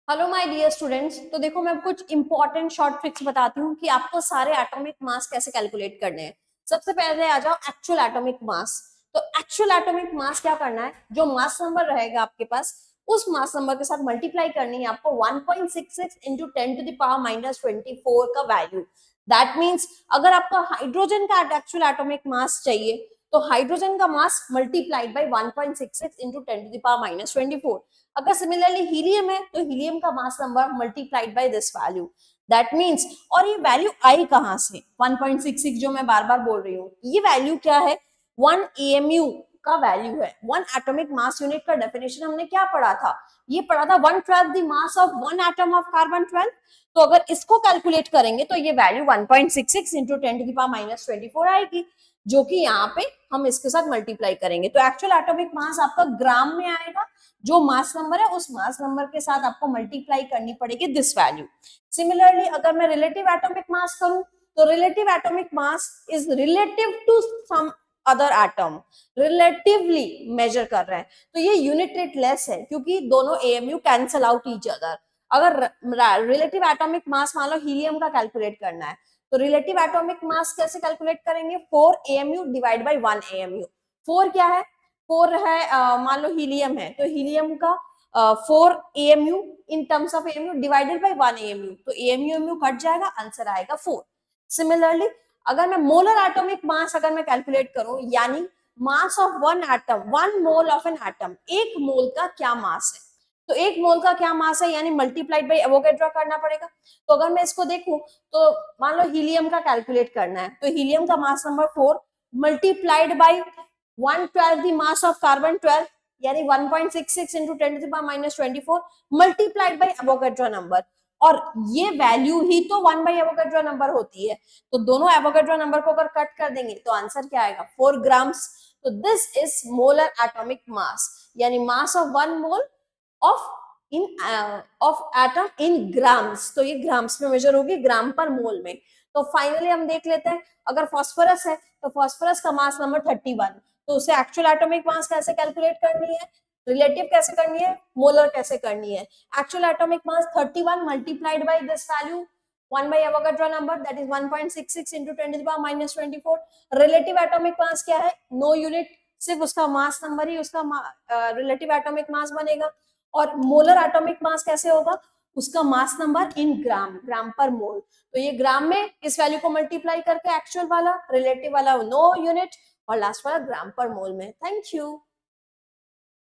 Hello my dear students. तो देखो मैं कुछ इंपॉर्टेंट शॉर्ट ट्रिक्स बताती हूँ कि आपको सारे एटॉमिक मास कैसे कैलकुलेट करने हैं। सबसे पहले आ जाओ एक्चुअल एटॉमिक मास। तो एक्चुअल एटॉमिक मास क्या करना है, जो मास नंबर रहेगा आपके पास उस मास नंबर के साथ मल्टीप्लाई करनी है आपको 1.66 इंटू 10⁻⁻24 का वैल्यू। दैट मीन्स अगर आपका हाइड्रोजन का एक्चुअल एटॉमिक मास चाहिए तो हाइड्रोजन का मास मल्टीप्लाइड बाई 1.66 इंटू 10⁻⁻24। अगर सिमिलरली हीलियम है तो हीलियम का mass number multiplied by this value. That means, और ये वैल्यू आई कहां से, 1.66 जो मैं बार बार बोल रही हूँ, ये वैल्यू क्या है, 1 एएमयू का वैल्यू है। 1 एटॉमिक मास यूनिट का डेफिनेशन हमने क्या पढ़ा था, ये पढ़ा था 1/12 the mass of 1 atom of carbon 12। तो अगर इसको कैलकुलेट करेंगे तो ये वैल्यू 1.66 इंटू 10⁻⁻24 आएगी, जो कि यहाँ पे हम इसके साथ मल्टीप्लाई करेंगे तो एक्चुअल एटॉमिक मास आपका ग्राम में आएगा। जो मास नंबर है उस मास नंबर के साथ आपको मल्टीप्लाई करनी पड़ेगी दिस वैल्यू। सिमिलरली अगर मैं रिलेटिव एटॉमिक मास करूं तो relative atomic mass is relative to some other atom, relatively measure कर रहे हैं तो ये यूनिट लेस है क्योंकि दोनों AMU cancel out each other. अगर रिलेटिव एटॉमिक मास मान लो हीलियम का कैलकुलेट करना है तो रिलेटिव एटॉमिक मास कैसे कैलकुलेट करेंगे, 4 एएमयू डिवाइड बाय 1 एएमयू। 4 क्या है, 4 है मान लो हीलियम है तो हीलियम का 4 AMU in terms of AMU divided by 1 AMU, तो एएमयू एमयू कट जाएगा, आंसर आएगा 4। सिमिलरली अगर मैं मोलर एटॉमिक मास अगर मैं कैलकुलेट करूं, यानी mass of one atom, 1 mole of an atom, एक मोल का क्या मास है, तो एक मोल का क्या मास है यानी मल्टीप्लाइड बाय एवोगैड्रो करना पड़ेगा। तो अगर मैं इसको देखूं तो मान लो हीलियम का कैलकुलेट करना है तो हीलियम का mass number 4 multiplied by 1/12 the mass of carbon 12 यानी 1.66 into 10⁻⁻24 multiplied by Avogadro number, और ये वैल्यू ही तो 1 बाय एवोगैड्रो नंबर होती है। तो दोनों एवोगैड्रो नंबर को अगर कट कर देंगे तो आंसर क्या आएगा, 4 ग्राम्स। तो this is molar atomic mass, यानी mass of 1 mole of in of atom in grams, तो ये ग्राम्स में मेजर होगी, ग्राम पर मोल में। तो फाइनली हम देख लेते हैं, अगर फास्फोरस है तो फास्फोरस का मास नंबर 31, तो उसे एक्चुअल एटॉमिक मास कैसे कैलकुलेट करनी है, रिलेटिव कैसे करनी है, मोलर कैसे करनी है। Actual atomic mass 31 multiplied by this value 1 by Avogadro number, that is 1.66 into 10⁻⁻24। Relative atomic मास क्या है, नो यूनिट, सिर्फ उसका मास नंबर ही उसका रिलेटिव एटॉमिक मास बनेगा। और मोलर एटॉमिक मास कैसे होगा, उसका मास नंबर इन ग्राम, ग्राम पर मोल। तो ये ग्राम में इस वैल्यू को मल्टीप्लाई करके एक्चुअल वाला, रिलेटिव वाला नो यूनिट, और लास्ट वाला ग्राम पर मोल में। Thank you.